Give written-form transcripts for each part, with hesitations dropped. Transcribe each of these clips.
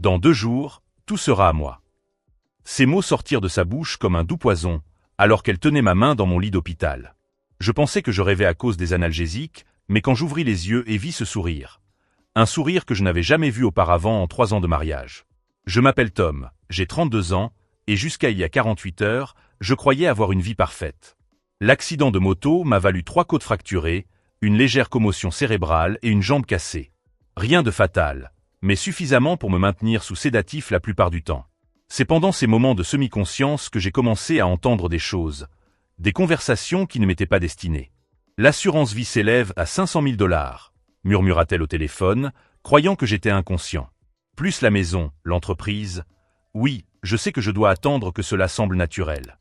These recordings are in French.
Dans 2 jours, tout sera à moi. » Ces mots sortirent de sa bouche comme un doux poison, alors qu'elle tenait ma main dans mon lit d'hôpital. Je pensais que je rêvais à cause des analgésiques, mais quand j'ouvris les yeux et vis ce sourire. Un sourire que je n'avais jamais vu auparavant en 3 ans de mariage. Je m'appelle Tom, j'ai 32 ans, et jusqu'à il y a 48 heures, je croyais avoir une vie parfaite. L'accident de moto m'a valu 3 côtes fracturées, une légère commotion cérébrale et une jambe cassée. Rien de fatal, mais suffisamment pour me maintenir sous sédatif la plupart du temps. C'est pendant ces moments de semi-conscience que j'ai commencé à entendre des choses, des conversations qui ne m'étaient pas destinées. « L'assurance vie s'élève à 500 000 $, murmura-t-elle au téléphone, croyant que j'étais inconscient. Plus la maison, l'entreprise. Oui, je sais que je dois attendre que cela semble naturel.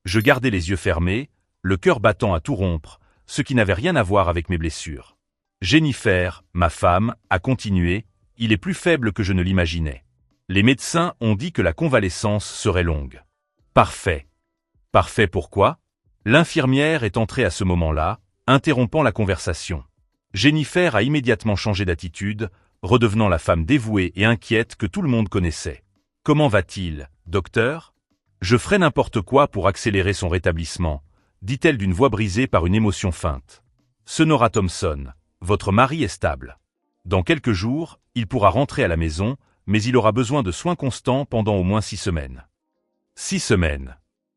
Je gardais les yeux fermés, le cœur battant à tout rompre, ce qui n'avait rien à voir avec mes blessures. Jennifer, ma femme, a continué, il est plus faible que je ne l'imaginais. Les médecins ont dit que la convalescence serait longue. Parfait. Parfait pourquoi? L'infirmière est entrée à ce moment-là, interrompant la conversation. Jennifer a immédiatement changé d'attitude, redevenant la femme dévouée et inquiète que tout le monde connaissait. « Comment va-t-il, docteur ?» « Je ferai n'importe quoi pour accélérer son rétablissement, » dit-elle d'une voix brisée par une émotion feinte. « Sonora Thompson, votre mari est stable. Dans quelques jours, il pourra rentrer à la maison, mais il aura besoin de soins constants pendant au moins 6 semaines. » 6 semaines.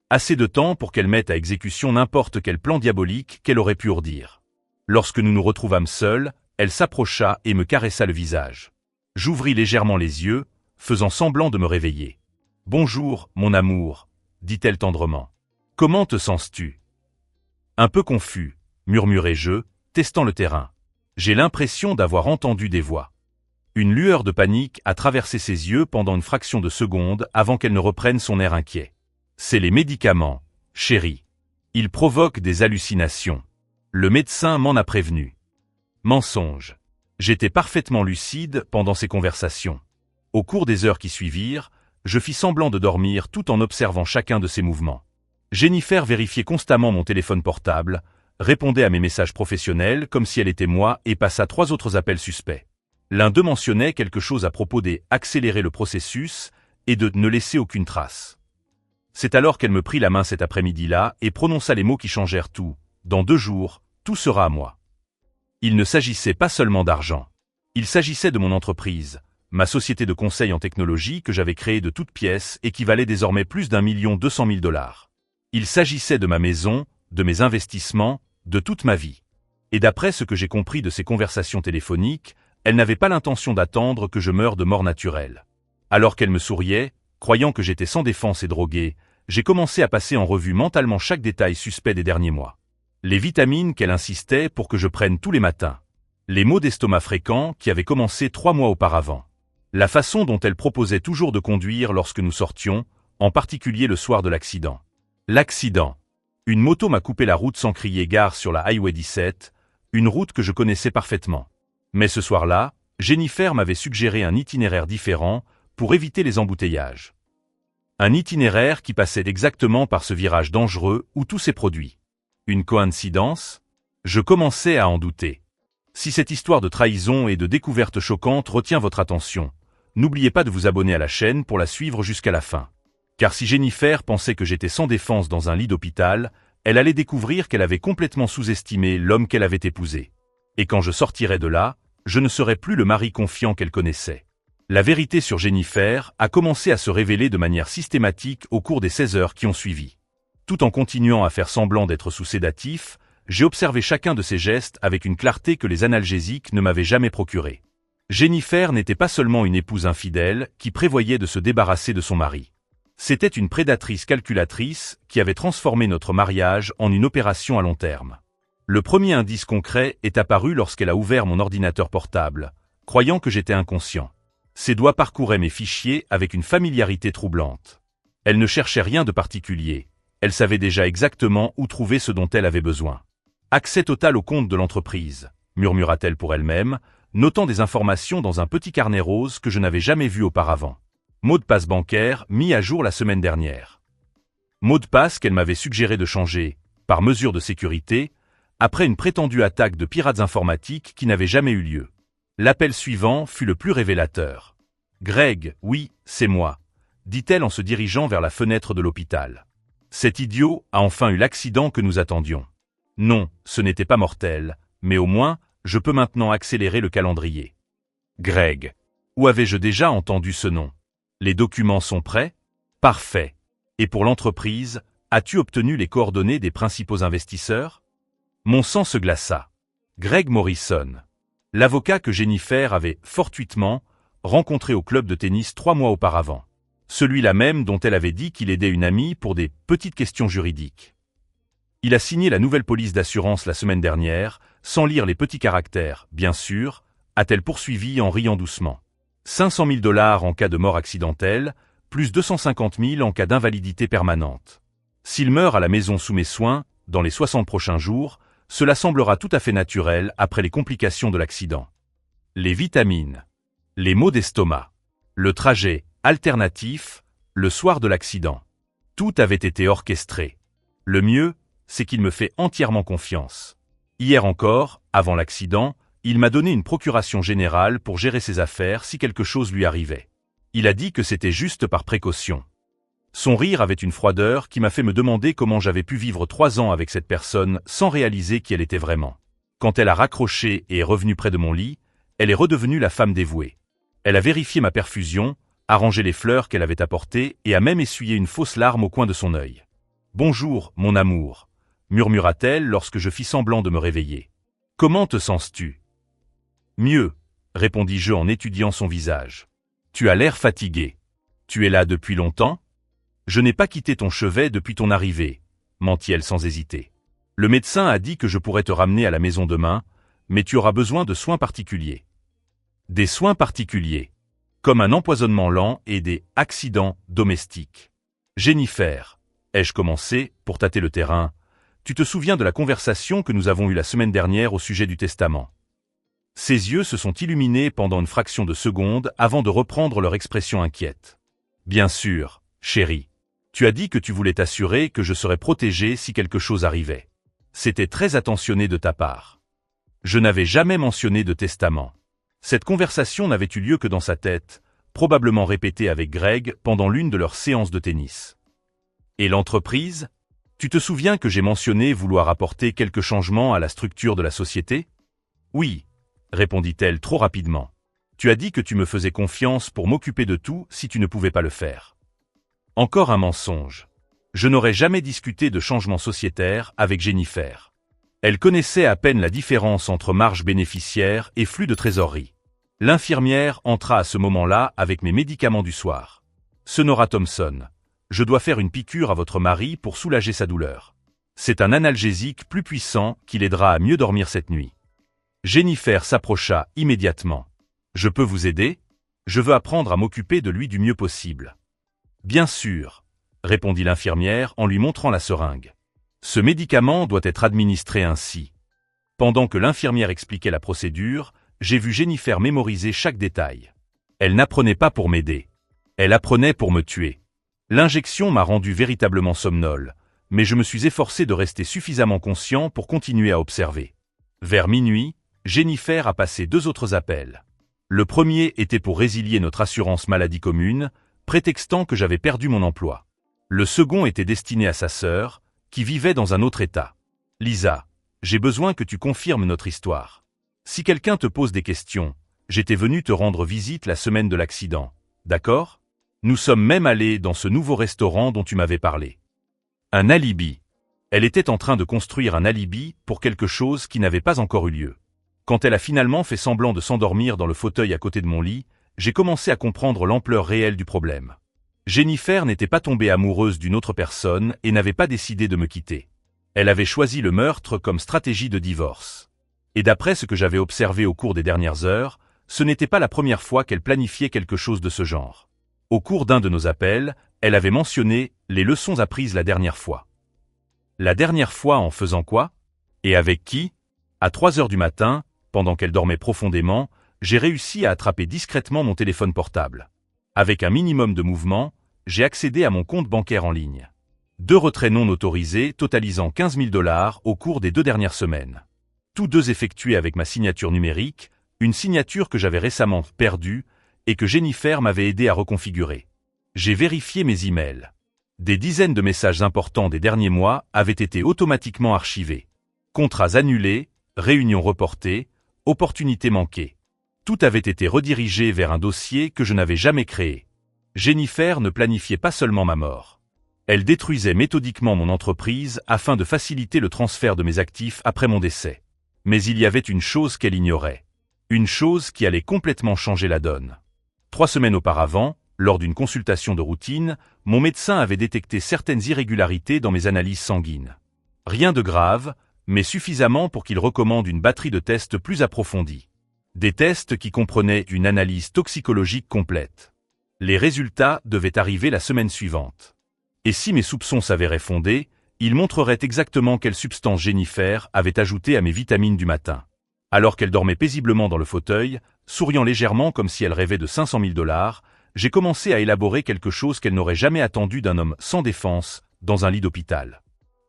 Assez de temps pour qu'elle mette à exécution n'importe quel plan diabolique qu'elle aurait pu ourdir. Lorsque nous nous retrouvâmes seuls, elle s'approcha et me caressa le visage. J'ouvris légèrement les yeux, faisant semblant de me réveiller. « Bonjour, mon amour, » dit-elle tendrement. « Comment te sens-tu » Un peu confus, murmurai-je, testant le terrain. J'ai l'impression d'avoir entendu des voix. Une lueur de panique a traversé ses yeux pendant une fraction de seconde avant qu'elle ne reprenne son air inquiet. « C'est les médicaments, chérie. Ils provoquent des hallucinations. Le médecin m'en a prévenu. » Mensonge. J'étais parfaitement lucide pendant ces conversations. Au cours des heures qui suivirent, je fis semblant de dormir tout en observant chacun de ses mouvements. Jennifer vérifiait constamment mon téléphone portable, répondait à mes messages professionnels comme si elle était moi et passa 3 autres appels suspects. L'un d'eux mentionnait quelque chose à propos des « accélérer le processus » et de « ne laisser aucune trace ». C'est alors qu'elle me prit la main cet après-midi-là et prononça les mots qui changèrent tout. « Dans 2 jours, tout sera à moi. » Il ne s'agissait pas seulement d'argent. Il s'agissait de mon entreprise, ma société de conseil en technologie que j'avais créée de toutes pièces et qui valait désormais plus d'1 200 000 $. Il s'agissait de ma maison, de mes investissements, de toute ma vie. Et d'après ce que j'ai compris de ces conversations téléphoniques, elle n'avait pas l'intention d'attendre que je meure de mort naturelle. Alors qu'elle me souriait, croyant que j'étais sans défense et drogué, j'ai commencé à passer en revue mentalement chaque détail suspect des derniers mois. Les vitamines qu'elle insistait pour que je prenne tous les matins. Les maux d'estomac fréquents qui avaient commencé 3 mois auparavant. La façon dont elle proposait toujours de conduire lorsque nous sortions, en particulier le soir de l'accident. L'accident. Une moto m'a coupé la route sans crier gare sur la Highway 17, une route que je connaissais parfaitement. Mais ce soir-là, Jennifer m'avait suggéré un itinéraire différent pour éviter les embouteillages. Un itinéraire qui passait exactement par ce virage dangereux où tout s'est produit. Une coïncidence? Je commençais à en douter. Si cette histoire de trahison et de découverte choquante retient votre attention, n'oubliez pas de vous abonner à la chaîne pour la suivre jusqu'à la fin. Car si Jennifer pensait que j'étais sans défense dans un lit d'hôpital, elle allait découvrir qu'elle avait complètement sous-estimé l'homme qu'elle avait épousé. Et quand je sortirais de là, je ne serais plus le mari confiant qu'elle connaissait. La vérité sur Jennifer a commencé à se révéler de manière systématique au cours des 16 heures qui ont suivi. Tout en continuant à faire semblant d'être sous sédatif, j'ai observé chacun de ses gestes avec une clarté que les analgésiques ne m'avaient jamais procurée. Jennifer n'était pas seulement une épouse infidèle qui prévoyait de se débarrasser de son mari. C'était une prédatrice calculatrice qui avait transformé notre mariage en une opération à long terme. Le premier indice concret est apparu lorsqu'elle a ouvert mon ordinateur portable, croyant que j'étais inconscient. Ses doigts parcouraient mes fichiers avec une familiarité troublante. Elle ne cherchait rien de particulier. Elle savait déjà exactement où trouver ce dont elle avait besoin. Accès total au compte de l'entreprise, murmura-t-elle pour elle-même, notant des informations dans un petit carnet rose que je n'avais jamais vu auparavant. Mot de passe bancaire mis à jour la semaine dernière. Mot de passe qu'elle m'avait suggéré de changer, par mesure de sécurité, après une prétendue attaque de pirates informatiques qui n'avait jamais eu lieu. L'appel suivant fut le plus révélateur. Greg, oui, c'est moi, dit-elle en se dirigeant vers la fenêtre de l'hôpital. Cet idiot a enfin eu l'accident que nous attendions. Non, ce n'était pas mortel, mais au moins, je peux maintenant accélérer le calendrier. Greg. Où avais-je déjà entendu ce nom? Les documents sont prêts? Parfait. Et pour l'entreprise, as-tu obtenu les coordonnées des principaux investisseurs? Mon sang se glaça. Greg Morrison. L'avocat que Jennifer avait, fortuitement, rencontré au club de tennis 3 mois auparavant. Celui-là même dont elle avait dit qu'il aidait une amie pour des petites questions juridiques. Il a signé la nouvelle police d'assurance la semaine dernière, sans lire les petits caractères, bien sûr, a-t-elle poursuivi en riant doucement. 500 000 $ en cas de mort accidentelle, plus 250 000 en cas d'invalidité permanente. S'il meurt à la maison sous mes soins, dans les 60 prochains jours, cela semblera tout à fait naturel après les complications de l'accident. Les vitamines. Les maux d'estomac. Le trajet alternatif, le soir de l'accident. Tout avait été orchestré. Le mieux, c'est qu'il me fait entièrement confiance. Hier encore, avant l'accident, il m'a donné une procuration générale pour gérer ses affaires si quelque chose lui arrivait. Il a dit que c'était juste par précaution. Son rire avait une froideur qui m'a fait me demander comment j'avais pu vivre 3 ans avec cette personne sans réaliser qui elle était vraiment. Quand elle a raccroché et est revenue près de mon lit, elle est redevenue la femme dévouée. Elle a vérifié ma perfusion, arrangé les fleurs qu'elle avait apportées et a même essuyé une fausse larme au coin de son œil. « Bonjour, mon amour », murmura-t-elle lorsque je fis semblant de me réveiller. « Comment te sens-tu » ? « Mieux, » répondis-je en étudiant son visage. « Tu as l'air fatigué. Tu es là depuis longtemps ? » « Je n'ai pas quitté ton chevet depuis ton arrivée, » mentit-elle sans hésiter. « Le médecin a dit que je pourrais te ramener à la maison demain, mais tu auras besoin de soins particuliers. » Des soins particuliers, comme un empoisonnement lent et des accidents domestiques. Jennifer, ai-je commencé, pour tâter le terrain, tu te souviens de la conversation que nous avons eue la semaine dernière au sujet du testament? Ses yeux se sont illuminés pendant une fraction de seconde avant de reprendre leur expression inquiète. Bien sûr, chérie. Tu as dit que tu voulais t'assurer que je serais protégé si quelque chose arrivait. C'était très attentionné de ta part. Je n'avais jamais mentionné de testament. Cette conversation n'avait eu lieu que dans sa tête, probablement répétée avec Greg pendant l'une de leurs séances de tennis. Et l'entreprise? Tu te souviens que j'ai mentionné vouloir apporter quelques changements à la structure de la société? Oui, répondit-elle trop rapidement. Tu as dit que tu me faisais confiance pour m'occuper de tout si tu ne pouvais pas le faire. Encore un mensonge. Je n'aurais jamais discuté de changement sociétaire avec Jennifer. Elle connaissait à peine la différence entre marge bénéficiaire et flux de trésorerie. L'infirmière entra à ce moment-là avec mes médicaments du soir. Sonora Thompson, je dois faire une piqûre à votre mari pour soulager sa douleur. C'est un analgésique plus puissant qui l'aidera à mieux dormir cette nuit. Jennifer s'approcha immédiatement. Je peux vous aider? Je veux apprendre à m'occuper de lui du mieux possible. Bien sûr, répondit l'infirmière en lui montrant la seringue. Ce médicament doit être administré ainsi. Pendant que l'infirmière expliquait la procédure, j'ai vu Jennifer mémoriser chaque détail. Elle n'apprenait pas pour m'aider. Elle apprenait pour me tuer. L'injection m'a rendu véritablement somnole, mais je me suis efforcé de rester suffisamment conscient pour continuer à observer. Vers minuit, Jennifer a passé 2 autres appels. Le premier était pour résilier notre assurance maladie commune, prétextant que j'avais perdu mon emploi. Le second était destiné à sa sœur, qui vivait dans un autre état. Lisa, j'ai besoin que tu confirmes notre histoire. Si quelqu'un te pose des questions, j'étais venu te rendre visite la semaine de l'accident, d'accord? Nous sommes même allés dans ce nouveau restaurant dont tu m'avais parlé. Un alibi. Elle était en train de construire un alibi pour quelque chose qui n'avait pas encore eu lieu. Quand elle a finalement fait semblant de s'endormir dans le fauteuil à côté de mon lit, j'ai commencé à comprendre l'ampleur réelle du problème. Jennifer n'était pas tombée amoureuse d'une autre personne et n'avait pas décidé de me quitter. Elle avait choisi le meurtre comme stratégie de divorce. Et d'après ce que j'avais observé au cours des dernières heures, ce n'était pas la première fois qu'elle planifiait quelque chose de ce genre. Au cours d'un de nos appels, elle avait mentionné les leçons apprises la dernière fois. La dernière fois en faisant quoi? Et avec qui? À 3 heures du matin, pendant qu'elle dormait profondément, j'ai réussi à attraper discrètement mon téléphone portable. Avec un minimum de mouvement, j'ai accédé à mon compte bancaire en ligne. 2 retraits non autorisés totalisant 15 000 $ au cours des 2 dernières semaines. Tous 2 effectués avec ma signature numérique, une signature que j'avais récemment perdue et que Jennifer m'avait aidé à reconfigurer. J'ai vérifié mes emails. Des dizaines de messages importants des derniers mois avaient été automatiquement archivés. Contrats annulés, réunions reportées, opportunités manquées. Tout avait été redirigé vers un dossier que je n'avais jamais créé. Jennifer ne planifiait pas seulement ma mort. Elle détruisait méthodiquement mon entreprise afin de faciliter le transfert de mes actifs après mon décès. Mais il y avait une chose qu'elle ignorait. Une chose qui allait complètement changer la donne. 3 semaines auparavant, lors d'une consultation de routine, mon médecin avait détecté certaines irrégularités dans mes analyses sanguines. Rien de grave, mais suffisamment pour qu'il recommande une batterie de tests plus approfondis. Des tests qui comprenaient une analyse toxicologique complète. Les résultats devaient arriver la semaine suivante. Et si mes soupçons s'avéraient fondés, ils montreraient exactement quelle substance Jennifer avait ajoutée à mes vitamines du matin. Alors qu'elle dormait paisiblement dans le fauteuil, souriant légèrement comme si elle rêvait de 500 000 $, j'ai commencé à élaborer quelque chose qu'elle n'aurait jamais attendu d'un homme sans défense, dans un lit d'hôpital.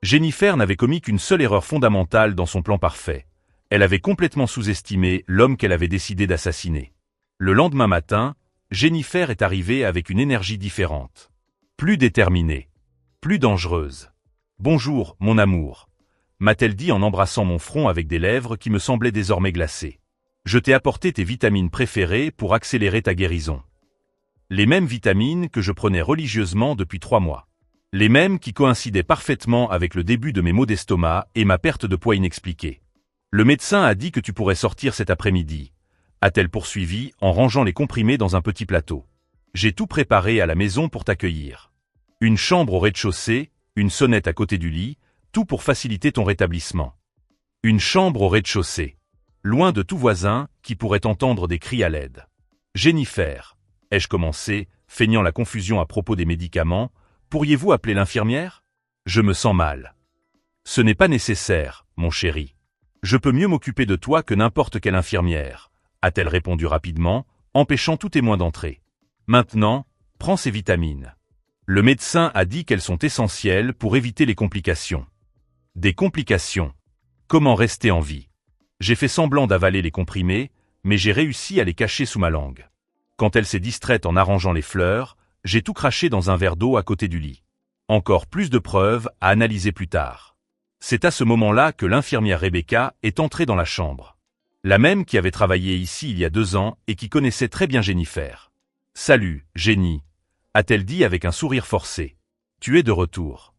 Jennifer n'avait commis qu'une seule erreur fondamentale dans son plan parfait. Elle avait complètement sous-estimé l'homme qu'elle avait décidé d'assassiner. Le lendemain matin, Jennifer est arrivée avec une énergie différente. Plus déterminée. Plus dangereuse. « Bonjour, mon amour », m'a-t-elle dit en embrassant mon front avec des lèvres qui me semblaient désormais glacées. « Je t'ai apporté tes vitamines préférées pour accélérer ta guérison. » Les mêmes vitamines que je prenais religieusement depuis 3 mois. Les mêmes qui coïncidaient parfaitement avec le début de mes maux d'estomac et ma perte de poids inexpliquée. « Le médecin a dit que tu pourrais sortir cet après-midi », a-t-elle poursuivi en rangeant les comprimés dans un petit plateau. « J'ai tout préparé à la maison pour t'accueillir. Une chambre au rez-de-chaussée, une sonnette à côté du lit, tout pour faciliter ton rétablissement. Une chambre au rez-de-chaussée. Loin de tout voisin qui pourrait entendre des cris à l'aide. Jennifer, ai-je commencé, feignant la confusion à propos des médicaments, pourriez-vous appeler l'infirmière? Je me sens mal. Ce n'est pas nécessaire, mon chéri. Je peux mieux m'occuper de toi que n'importe quelle infirmière, a-t-elle répondu rapidement, empêchant tout témoin d'entrer. Maintenant, prends ces vitamines. Le médecin a dit qu'elles sont essentielles pour éviter les complications. Des complications. Comment rester en vie? J'ai fait semblant d'avaler les comprimés, mais j'ai réussi à les cacher sous ma langue. Quand elle s'est distraite en arrangeant les fleurs, j'ai tout craché dans un verre d'eau à côté du lit. Encore plus de preuves à analyser plus tard. C'est à ce moment-là que l'infirmière Rebecca est entrée dans la chambre. La même qui avait travaillé ici il y a 2 ans et qui connaissait très bien Jennifer. « Salut, Jenny », a-t-elle dit avec un sourire forcé. « Tu es de retour. »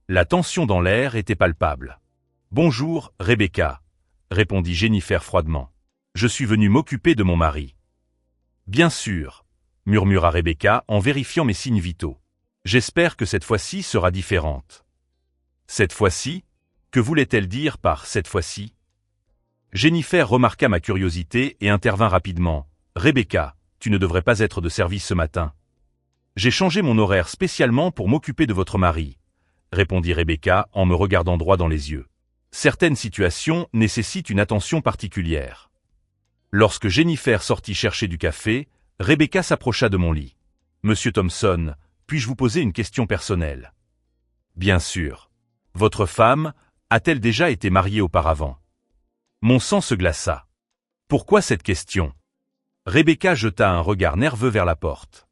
La tension dans l'air était palpable. « Bonjour, Rebecca », répondit Jennifer froidement. « Je suis venue m'occuper de mon mari. »« Bien sûr », murmura Rebecca en vérifiant mes signes vitaux. « J'espère que cette fois-ci sera différente. »« Cette fois-ci » Que voulait-elle dire par « cette fois-ci » Jennifer remarqua ma curiosité et intervint rapidement. « Rebecca, tu ne devrais pas être de service ce matin. »« J'ai changé mon horaire spécialement pour m'occuper de votre mari, » répondit Rebecca en me regardant droit dans les yeux. « Certaines situations nécessitent une attention particulière. » Lorsque Jennifer sortit chercher du café, Rebecca s'approcha de mon lit. « Monsieur Thompson, puis-je vous poser une question personnelle ?»« Bien sûr. Votre femme a-t-elle déjà été mariée auparavant ?» Mon sang se glaça. Pourquoi cette question? Rebecca jeta un regard nerveux vers la porte.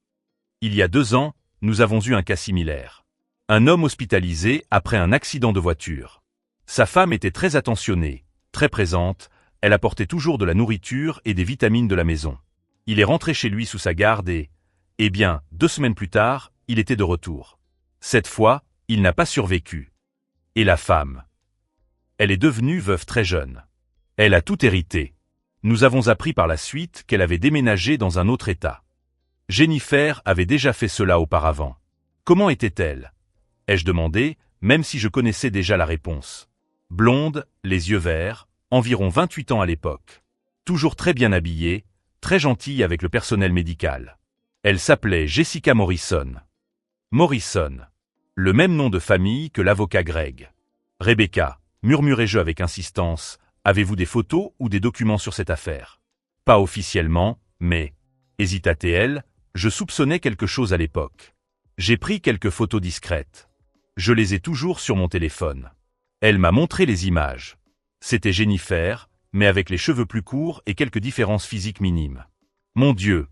Il y a 2 ans, nous avons eu un cas similaire. Un homme hospitalisé après un accident de voiture. Sa femme était très attentionnée, très présente, elle apportait toujours de la nourriture et des vitamines de la maison. Il est rentré chez lui sous sa garde et, eh bien, 2 semaines plus tard, il était de retour. Cette fois, il n'a pas survécu. Et la femme? Elle est devenue veuve très jeune. Elle a tout hérité. Nous avons appris par la suite qu'elle avait déménagé dans un autre État. Jennifer avait déjà fait cela auparavant. Comment était-elle? Ai-je demandé, même si je connaissais déjà la réponse. Blonde, les yeux verts, environ 28 ans à l'époque. Toujours très bien habillée, très gentille avec le personnel médical. Elle s'appelait Jessica Morrison. Morrison. Le même nom de famille que l'avocat Greg. Rebecca, murmurai-je avec insistance, avez-vous des photos ou des documents sur cette affaire? Pas officiellement, mais, hésita-t-elle, je soupçonnais quelque chose à l'époque. J'ai pris quelques photos discrètes. Je les ai toujours sur mon téléphone. Elle m'a montré les images. C'était Jennifer, mais avec les cheveux plus courts et quelques différences physiques minimes. Mon Dieu,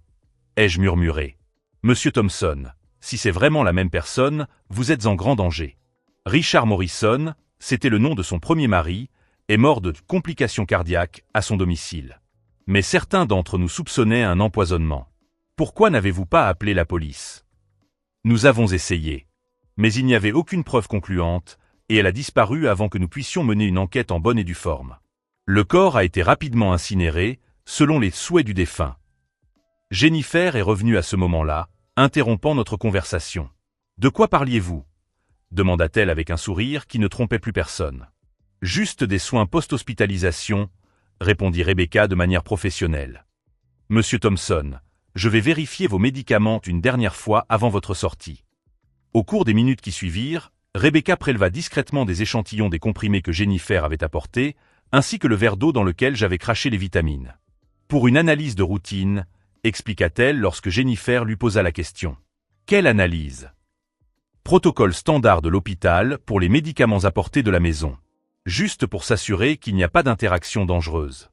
ai-je murmuré. Monsieur Thompson, si c'est vraiment la même personne, vous êtes en grand danger. Richard Morrison, c'était le nom de son premier mari, est mort de complications cardiaques à son domicile. Mais certains d'entre nous soupçonnaient un empoisonnement. Pourquoi n'avez-vous pas appelé la police? Nous avons essayé. Mais il n'y avait aucune preuve concluante, et elle a disparu avant que nous puissions mener une enquête en bonne et due forme. Le corps a été rapidement incinéré, selon les souhaits du défunt. Jennifer est revenue à ce moment-là, interrompant notre conversation. « De quoi parliez-vous » demanda-t-elle avec un sourire qui ne trompait plus personne. « Juste des soins post-hospitalisation » répondit Rebecca de manière professionnelle. « Monsieur Thompson, je vais vérifier vos médicaments une dernière fois avant votre sortie. » Au cours des minutes qui suivirent, Rebecca préleva discrètement des échantillons des comprimés que Jennifer avait apportés, ainsi que le verre d'eau dans lequel j'avais craché les vitamines. « Pour une analyse de routine », expliqua-t-elle lorsque Jennifer lui posa la question. « Quelle analyse ?»« Protocole standard de l'hôpital pour les médicaments apportés de la maison. Juste pour s'assurer qu'il n'y a pas d'interaction dangereuse. »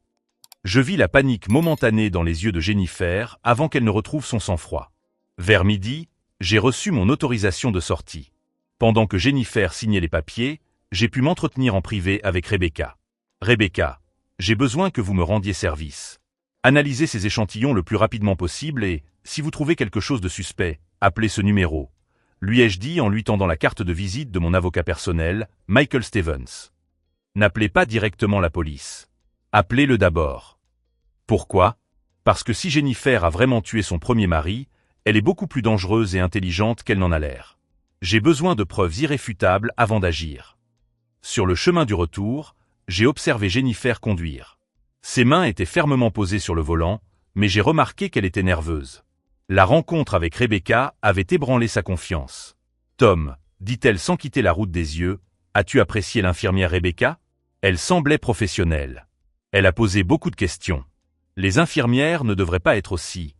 Je vis la panique momentanée dans les yeux de Jennifer avant qu'elle ne retrouve son sang-froid. Vers midi, j'ai reçu mon autorisation de sortie. Pendant que Jennifer signait les papiers, j'ai pu m'entretenir en privé avec Rebecca. « Rebecca, j'ai besoin que vous me rendiez service. Analysez ces échantillons le plus rapidement possible et, si vous trouvez quelque chose de suspect, appelez ce numéro. » lui ai-je dit en lui tendant la carte de visite de mon avocat personnel, Michael Stevens. « N'appelez pas directement la police. Appelez-le d'abord. » Pourquoi? Parce que si Jennifer a vraiment tué son premier mari, elle est beaucoup plus dangereuse et intelligente qu'elle n'en a l'air. J'ai besoin de preuves irréfutables avant d'agir. Sur le chemin du retour, j'ai observé Jennifer conduire. Ses mains étaient fermement posées sur le volant, mais j'ai remarqué qu'elle était nerveuse. La rencontre avec Rebecca avait ébranlé sa confiance. « Tom, » dit-elle sans quitter la route des yeux, « as-tu apprécié l'infirmière Rebecca ?» Elle semblait professionnelle. Elle a posé beaucoup de questions. Les infirmières ne devraient pas être aussi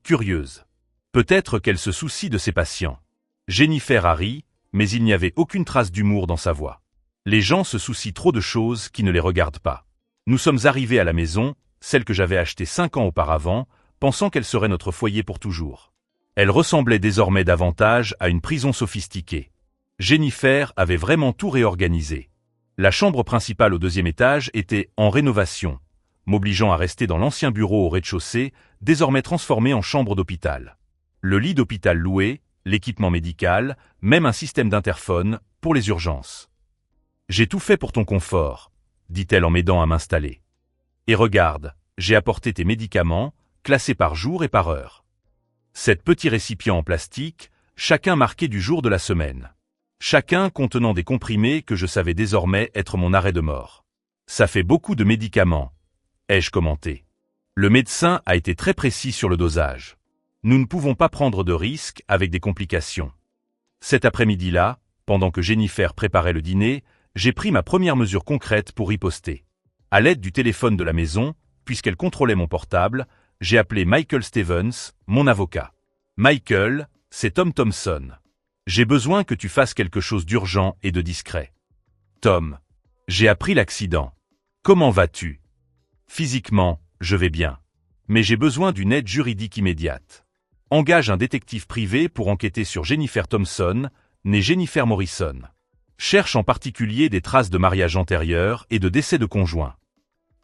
curieuses. Peut-être qu'elle se soucie de ses patients. Jennifer a ri, mais il n'y avait aucune trace d'humour dans sa voix. Les gens se soucient trop de choses qui ne les regardent pas. Nous sommes arrivés à la maison, celle que j'avais achetée 5 ans auparavant, pensant qu'elle serait notre foyer pour toujours. Elle ressemblait désormais davantage à une prison sophistiquée. Jennifer avait vraiment tout réorganisé. La chambre principale au 2e étage était en rénovation, m'obligeant à rester dans l'ancien bureau au rez-de-chaussée, désormais transformé en chambre d'hôpital. Le lit d'hôpital loué, l'équipement médical, même un système d'interphone, pour les urgences. « J'ai tout fait pour ton confort, » dit-elle en m'aidant à m'installer. « Et regarde, j'ai apporté tes médicaments, classés par jour et par heure. » Sept petits récipients en plastique, chacun marqué du jour de la semaine. Chacun contenant des comprimés que je savais désormais être mon arrêt de mort. « Ça fait beaucoup de médicaments, » ai-je commenté. Le médecin a été très précis sur le dosage. Nous ne pouvons pas prendre de risques avec des complications. Cet après-midi-là, pendant que Jennifer préparait le dîner, j'ai pris ma première mesure concrète pour riposter. À l'aide du téléphone de la maison, puisqu'elle contrôlait mon portable, j'ai appelé Michael Stevens, mon avocat. « Michael, c'est Tom Thompson. J'ai besoin que tu fasses quelque chose d'urgent et de discret. »« Tom, j'ai appris l'accident. Comment vas-tu ? » ?»« Physiquement, je vais bien. Mais j'ai besoin d'une aide juridique immédiate. Engage un détective privé pour enquêter sur Jennifer Thompson, née Jennifer Morrison. Cherche en particulier des traces de mariage antérieur et de décès de conjoint. »«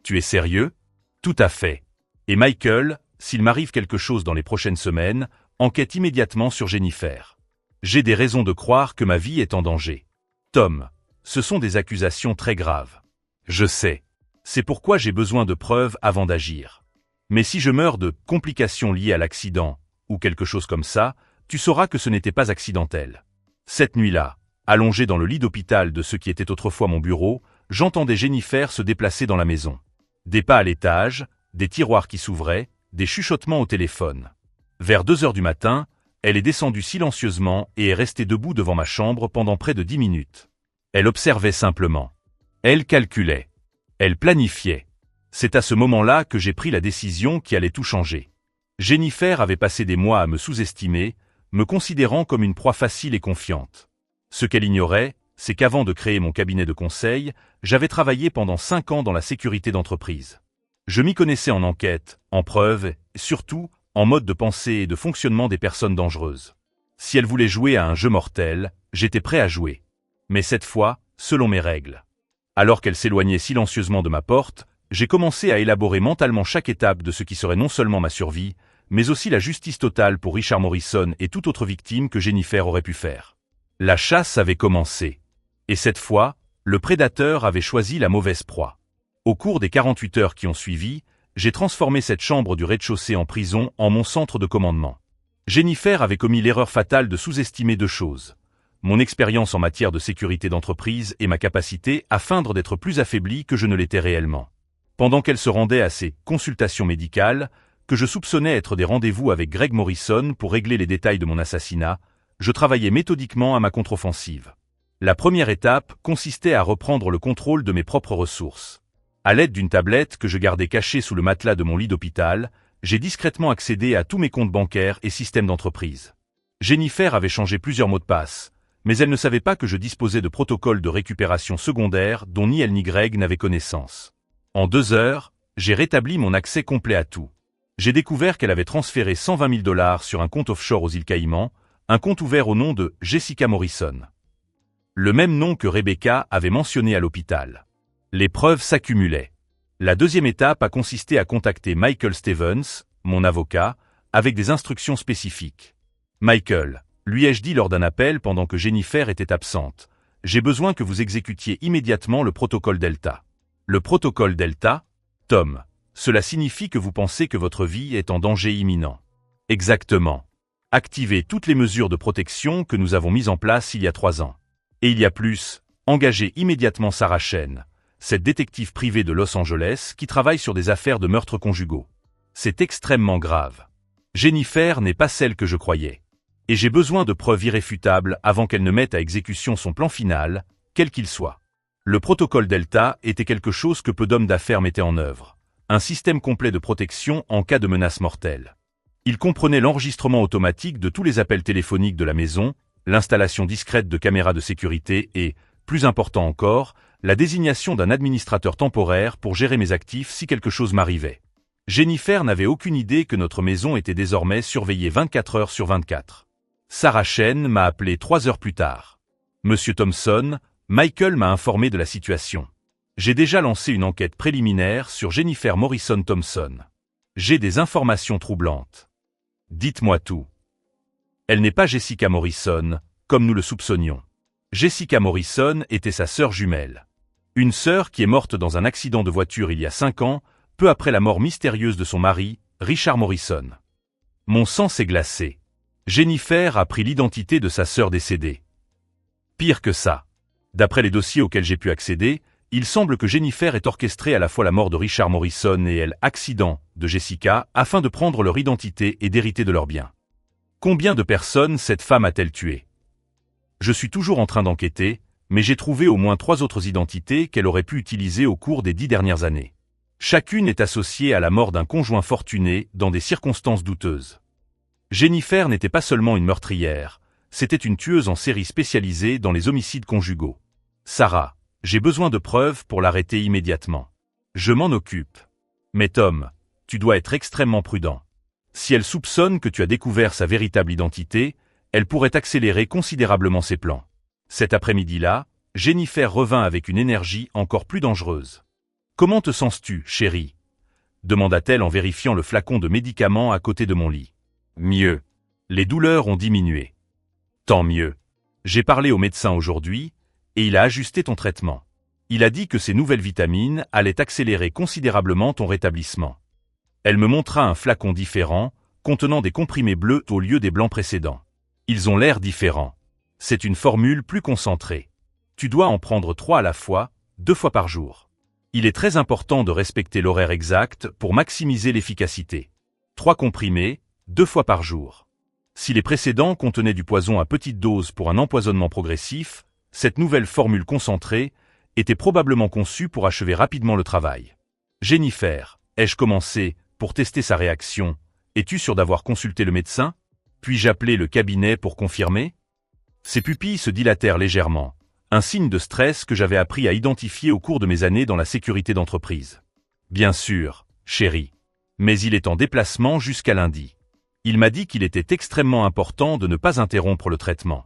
Tu es sérieux ? » ?»« Tout à fait. Et Michael, s'il m'arrive quelque chose dans les prochaines semaines, enquête immédiatement sur Jennifer. J'ai des raisons de croire que ma vie est en danger. Tom, ce sont des accusations très graves. Je sais. C'est pourquoi j'ai besoin de preuves avant d'agir. Mais si je meurs de complications liées à l'accident, ou quelque chose comme ça, tu sauras que ce n'était pas accidentel. Cette nuit-là, allongé dans le lit d'hôpital de ce qui était autrefois mon bureau, j'entendais Jennifer se déplacer dans la maison. Des pas à l'étage, des tiroirs qui s'ouvraient, des chuchotements au téléphone. Vers 2 heures du matin, elle est descendue silencieusement et est restée debout devant ma chambre pendant près de 10 minutes. Elle observait simplement. Elle calculait. Elle planifiait. C'est à ce moment-là que j'ai pris la décision qui allait tout changer. Jennifer avait passé des mois à me sous-estimer, me considérant comme une proie facile et confiante. Ce qu'elle ignorait, c'est qu'avant de créer mon cabinet de conseil, j'avais travaillé pendant 5 ans dans la sécurité d'entreprise. Je m'y connaissais en enquête, en preuves, et surtout, en mode de pensée et de fonctionnement des personnes dangereuses. Si elle voulait jouer à un jeu mortel, j'étais prêt à jouer. Mais cette fois, selon mes règles. Alors qu'elle s'éloignait silencieusement de ma porte, j'ai commencé à élaborer mentalement chaque étape de ce qui serait non seulement ma survie, mais aussi la justice totale pour Richard Morrison et toute autre victime que Jennifer aurait pu faire. La chasse avait commencé. Et cette fois, le prédateur avait choisi la mauvaise proie. Au cours des 48 heures qui ont suivi, j'ai transformé cette chambre du rez-de-chaussée en prison en mon centre de commandement. Jennifer avait commis l'erreur fatale de sous-estimer deux choses. Mon expérience en matière de sécurité d'entreprise et ma capacité à feindre d'être plus affaibli que je ne l'étais réellement. Pendant qu'elle se rendait à ses consultations médicales, que je soupçonnais être des rendez-vous avec Greg Morrison pour régler les détails de mon assassinat, je travaillais méthodiquement à ma contre-offensive. La première étape consistait à reprendre le contrôle de mes propres ressources. À l'aide d'une tablette que je gardais cachée sous le matelas de mon lit d'hôpital, j'ai discrètement accédé à tous mes comptes bancaires et systèmes d'entreprise. Jennifer avait changé plusieurs mots de passe, mais elle ne savait pas que je disposais de protocoles de récupération secondaires dont ni elle ni Greg n'avaient connaissance. En 2 heures, j'ai rétabli mon accès complet à tout. J'ai découvert qu'elle avait transféré 120 000 $ sur un compte offshore aux îles Caïmans, un compte ouvert au nom de Jessica Morrison. Le même nom que Rebecca avait mentionné à l'hôpital. Les preuves s'accumulaient. La deuxième étape a consisté à contacter Michael Stevens, mon avocat, avec des instructions spécifiques. Michael, lui ai-je dit lors d'un appel pendant que Jennifer était absente, j'ai besoin que vous exécutiez immédiatement le protocole Delta. Le protocole Delta, Tom, cela signifie que vous pensez que votre vie est en danger imminent. Exactement. Activez toutes les mesures de protection que nous avons mises en place il y a 3 ans. Et il y a plus, engagez immédiatement Sarah Chen, cette détective privée de Los Angeles qui travaille sur des affaires de meurtres conjugaux. C'est extrêmement grave. Jennifer n'est pas celle que je croyais. Et j'ai besoin de preuves irréfutables avant qu'elle ne mette à exécution son plan final, quel qu'il soit. Le protocole Delta était quelque chose que peu d'hommes d'affaires mettaient en œuvre. Un système complet de protection en cas de menace mortelle. Il comprenait l'enregistrement automatique de tous les appels téléphoniques de la maison, l'installation discrète de caméras de sécurité et, plus important encore, la désignation d'un administrateur temporaire pour gérer mes actifs si quelque chose m'arrivait. Jennifer n'avait aucune idée que notre maison était désormais surveillée 24 heures sur 24. Sarah Chen m'a appelé 3 heures plus tard. Monsieur Thompson, Michael m'a informé de la situation. J'ai déjà lancé une enquête préliminaire sur Jennifer Morrison Thompson. J'ai des informations troublantes. Dites-moi tout. Elle n'est pas Jessica Morrison, comme nous le soupçonnions. Jessica Morrison était sa sœur jumelle. Une sœur qui est morte dans un accident de voiture il y a 5 ans, peu après la mort mystérieuse de son mari, Richard Morrison. Mon sang s'est glacé. Jennifer a pris l'identité de sa sœur décédée. Pire que ça. D'après les dossiers auxquels j'ai pu accéder, il semble que Jennifer ait orchestré à la fois la mort de Richard Morrison et l'accident de Jessica afin de prendre leur identité et d'hériter de leurs biens. Combien de personnes cette femme a-t-elle tué? Je suis toujours en train d'enquêter, mais j'ai trouvé au moins 3 autres identités qu'elle aurait pu utiliser au cours des 10 dernières années. Chacune est associée à la mort d'un conjoint fortuné dans des circonstances douteuses. Jennifer n'était pas seulement une meurtrière, c'était une tueuse en série spécialisée dans les homicides conjugaux. Sarah, j'ai besoin de preuves pour l'arrêter immédiatement. Je m'en occupe. Mais Tom, tu dois être extrêmement prudent. Si elle soupçonne que tu as découvert sa véritable identité, elle pourrait accélérer considérablement ses plans. Cet après-midi-là, Jennifer revint avec une énergie encore plus dangereuse. « Comment te sens-tu, chérie ?» demanda-t-elle en vérifiant le flacon de médicaments à côté de mon lit. « Mieux. Les douleurs ont diminué. »« Tant mieux. J'ai parlé au médecin aujourd'hui, et il a ajusté ton traitement. Il a dit que ces nouvelles vitamines allaient accélérer considérablement ton rétablissement. » Elle me montra un flacon différent, contenant des comprimés bleus au lieu des blancs précédents. Ils ont l'air différents. C'est une formule plus concentrée. Tu dois en prendre 3 à la fois, 2 fois par jour. Il est très important de respecter l'horaire exact pour maximiser l'efficacité. 3 comprimés, 2 fois par jour. Si les précédents contenaient du poison à petite dose pour un empoisonnement progressif, cette nouvelle formule concentrée était probablement conçue pour achever rapidement le travail. Jennifer, ai-je commencé, pour tester sa réaction, es-tu sûr d'avoir consulté le médecin? Puis-je appeler le cabinet pour confirmer? Ses pupilles se dilatèrent légèrement, un signe de stress que j'avais appris à identifier au cours de mes années dans la sécurité d'entreprise. Bien sûr, chérie. Mais il est en déplacement jusqu'à lundi. Il m'a dit qu'il était extrêmement important de ne pas interrompre le traitement.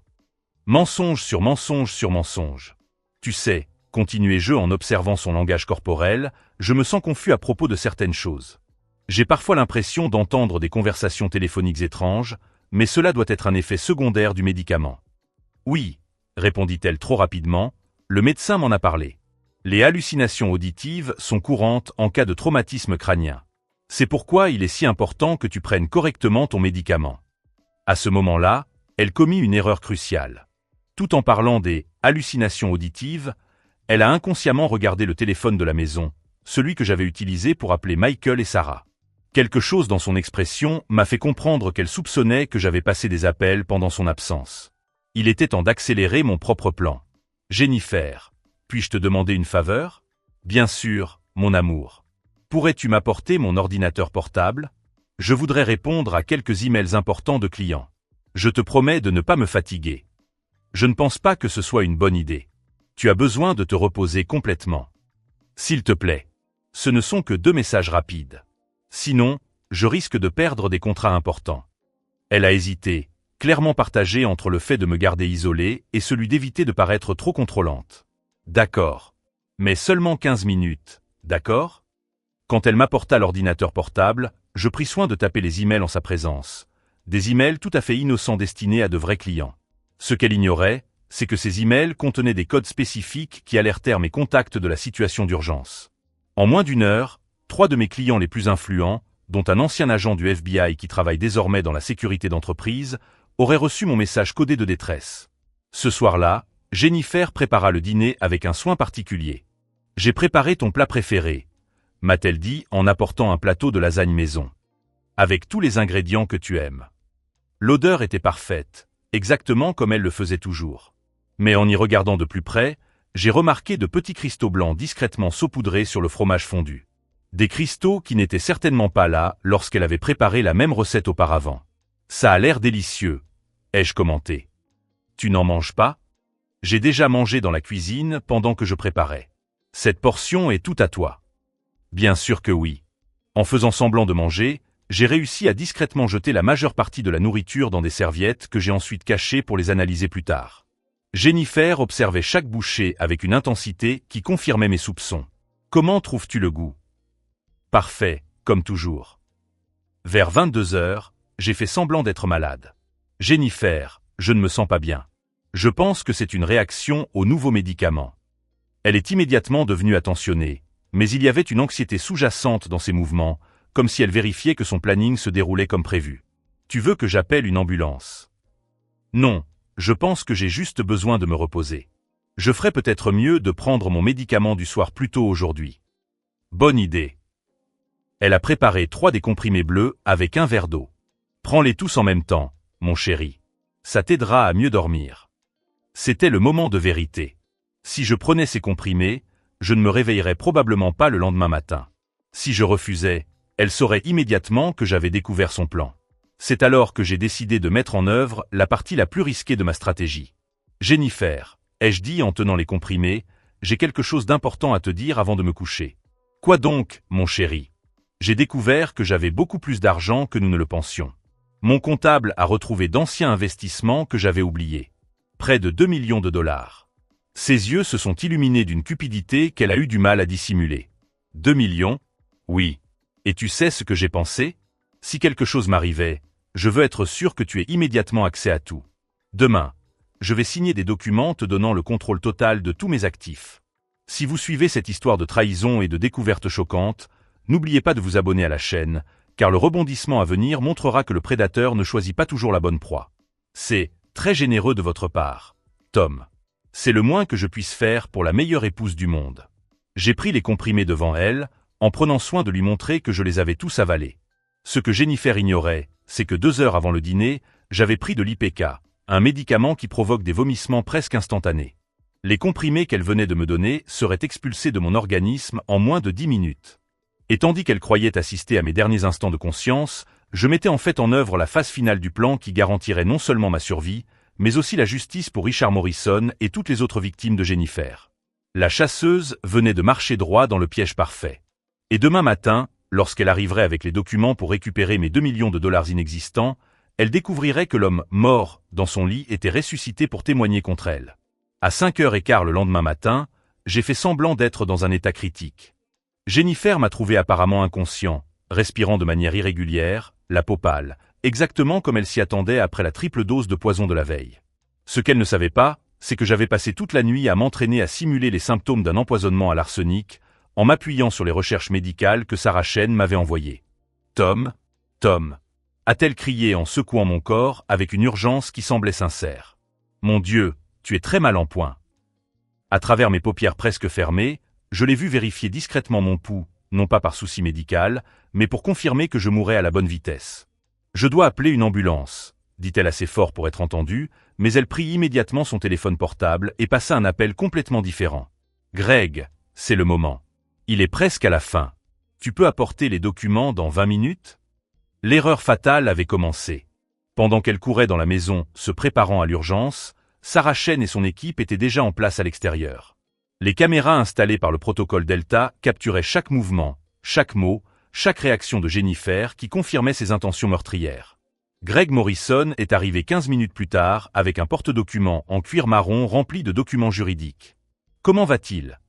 Mensonge sur mensonge sur mensonge. Tu sais, continuai-je en observant son langage corporel, je me sens confus à propos de certaines choses. J'ai parfois l'impression d'entendre des conversations téléphoniques étranges, mais cela doit être un effet secondaire du médicament. Oui, répondit-elle trop rapidement, le médecin m'en a parlé. Les hallucinations auditives sont courantes en cas de traumatisme crânien. C'est pourquoi il est si important que tu prennes correctement ton médicament. À ce moment-là, elle commit une erreur cruciale. Tout en parlant des hallucinations auditives, elle a inconsciemment regardé le téléphone de la maison, celui que j'avais utilisé pour appeler Michael et Sarah. Quelque chose dans son expression m'a fait comprendre qu'elle soupçonnait que j'avais passé des appels pendant son absence. Il était temps d'accélérer mon propre plan. Jennifer, puis-je te demander une faveur? Bien sûr, mon amour. Pourrais-tu m'apporter mon ordinateur portable? Je voudrais répondre à quelques emails importants de clients. Je te promets de ne pas me fatiguer. Je ne pense pas que ce soit une bonne idée. Tu as besoin de te reposer complètement. S'il te plaît. Ce ne sont que 2 messages rapides. Sinon, je risque de perdre des contrats importants. Elle a hésité, clairement partagée entre le fait de me garder isolé et celui d'éviter de paraître trop contrôlante. D'accord. Mais seulement 15 minutes, d'accord? Quand elle m'apporta l'ordinateur portable, je pris soin de taper les emails en sa présence. Des emails tout à fait innocents destinés à de vrais clients. Ce qu'elle ignorait, c'est que ces emails contenaient des codes spécifiques qui alertèrent mes contacts de la situation d'urgence. En moins d'1 heure, 3 de mes clients les plus influents, dont un ancien agent du FBI qui travaille désormais dans la sécurité d'entreprise, auraient reçu mon message codé de détresse. Ce soir-là, Jennifer prépara le dîner avec un soin particulier. « J'ai préparé ton plat préféré », m'a-t-elle dit en apportant un plateau de lasagne maison. « Avec tous les ingrédients que tu aimes. » L'odeur était parfaite, exactement comme elle le faisait toujours. Mais en y regardant de plus près, j'ai remarqué de petits cristaux blancs discrètement saupoudrés sur le fromage fondu. Des cristaux qui n'étaient certainement pas là lorsqu'elle avait préparé la même recette auparavant. « Ça a l'air délicieux », ai-je commenté. « Tu n'en manges pas ? J'ai déjà mangé dans la cuisine pendant que je préparais. Cette portion est tout à toi. » Bien sûr que oui. En faisant semblant de manger, j'ai réussi à discrètement jeter la majeure partie de la nourriture dans des serviettes que j'ai ensuite cachées pour les analyser plus tard. Jennifer observait chaque bouchée avec une intensité qui confirmait mes soupçons. « Comment trouves-tu le goût ? » « Parfait, comme toujours. » Vers 22 heures, j'ai fait semblant d'être malade. « Jennifer, je ne me sens pas bien. Je pense que c'est une réaction aux nouveaux médicaments. » Elle est immédiatement devenue attentionnée, mais il y avait une anxiété sous-jacente dans ses mouvements, comme si elle vérifiait que son planning se déroulait comme prévu. « Tu veux que j'appelle une ambulance ? » Non, je pense que j'ai juste besoin de me reposer. Je ferais peut-être mieux de prendre mon médicament du soir plus tôt aujourd'hui. Bonne idée. Elle a préparé 3 des comprimés bleus avec un verre d'eau. Prends-les tous en même temps, mon chéri. Ça t'aidera à mieux dormir. C'était le moment de vérité. Si je prenais ces comprimés, je ne me réveillerais probablement pas le lendemain matin. Si je refusais, elle saurait immédiatement que j'avais découvert son plan. C'est alors que j'ai décidé de mettre en œuvre la partie la plus risquée de ma stratégie. « Jennifer, ai-je dit en tenant les comprimés, j'ai quelque chose d'important à te dire avant de me coucher. »« Quoi donc, mon chéri ? » J'ai découvert que j'avais beaucoup plus d'argent que nous ne le pensions. Mon comptable a retrouvé d'anciens investissements que j'avais oubliés. Près de 2 millions de dollars. Ses yeux se sont illuminés d'une cupidité qu'elle a eu du mal à dissimuler. 2 millions ? Oui. Et tu sais ce que j'ai pensé ? Si quelque chose m'arrivait, je veux être sûr que tu aies immédiatement accès à tout. Demain, je vais signer des documents te donnant le contrôle total de tous mes actifs. Si vous suivez cette histoire de trahison et de découvertes choquantes, n'oubliez pas de vous abonner à la chaîne, car le rebondissement à venir montrera que le prédateur ne choisit pas toujours la bonne proie. C'est très généreux de votre part, Tom. C'est le moins que je puisse faire pour la meilleure épouse du monde. J'ai pris les comprimés devant elle, en prenant soin de lui montrer que je les avais tous avalés. Ce que Jennifer ignorait, c'est que 2 heures avant le dîner, j'avais pris de l'IPK, un médicament qui provoque des vomissements presque instantanés. Les comprimés qu'elle venait de me donner seraient expulsés de mon organisme en moins de 10 minutes. Et tandis qu'elle croyait assister à mes derniers instants de conscience, je mettais en fait en œuvre la phase finale du plan qui garantirait non seulement ma survie, mais aussi la justice pour Richard Morrison et toutes les autres victimes de Jennifer. La chasseuse venait de marcher droit dans le piège parfait. Et demain matin, Lorsqu'elle arriverait avec les documents pour récupérer mes 2 millions de dollars inexistants, elle découvrirait que l'homme mort dans son lit était ressuscité pour témoigner contre elle. À 5h15 le lendemain matin, j'ai fait semblant d'être dans un état critique. Jennifer m'a trouvé apparemment inconscient, respirant de manière irrégulière, la peau pâle, exactement comme elle s'y attendait après la triple dose de poison de la veille. Ce qu'elle ne savait pas, c'est que j'avais passé toute la nuit à m'entraîner à simuler les symptômes d'un empoisonnement à l'arsenic, en m'appuyant sur les recherches médicales que Sarah Chen m'avait envoyées. « Tom, Tom !» a-t-elle crié en secouant mon corps avec une urgence qui semblait sincère. « Mon Dieu, tu es très mal en point. » À travers mes paupières presque fermées, je l'ai vu vérifier discrètement mon pouls, non pas par souci médical, mais pour confirmer que je mourais à la bonne vitesse. « Je dois appeler une ambulance », dit-elle assez fort pour être entendue, mais elle prit immédiatement son téléphone portable et passa un appel complètement différent. « Greg, c'est le moment. Il est presque à la fin. Tu peux apporter les documents dans 20 minutes ?» L'erreur fatale avait commencé. Pendant qu'elle courait dans la maison, se préparant à l'urgence, Sarah Chen et son équipe étaient déjà en place à l'extérieur. Les caméras installées par le protocole Delta capturaient chaque mouvement, chaque mot, chaque réaction de Jennifer qui confirmait ses intentions meurtrières. Greg Morrison est arrivé 15 minutes plus tard avec un porte-documents en cuir marron rempli de documents juridiques. « Comment va-t-il »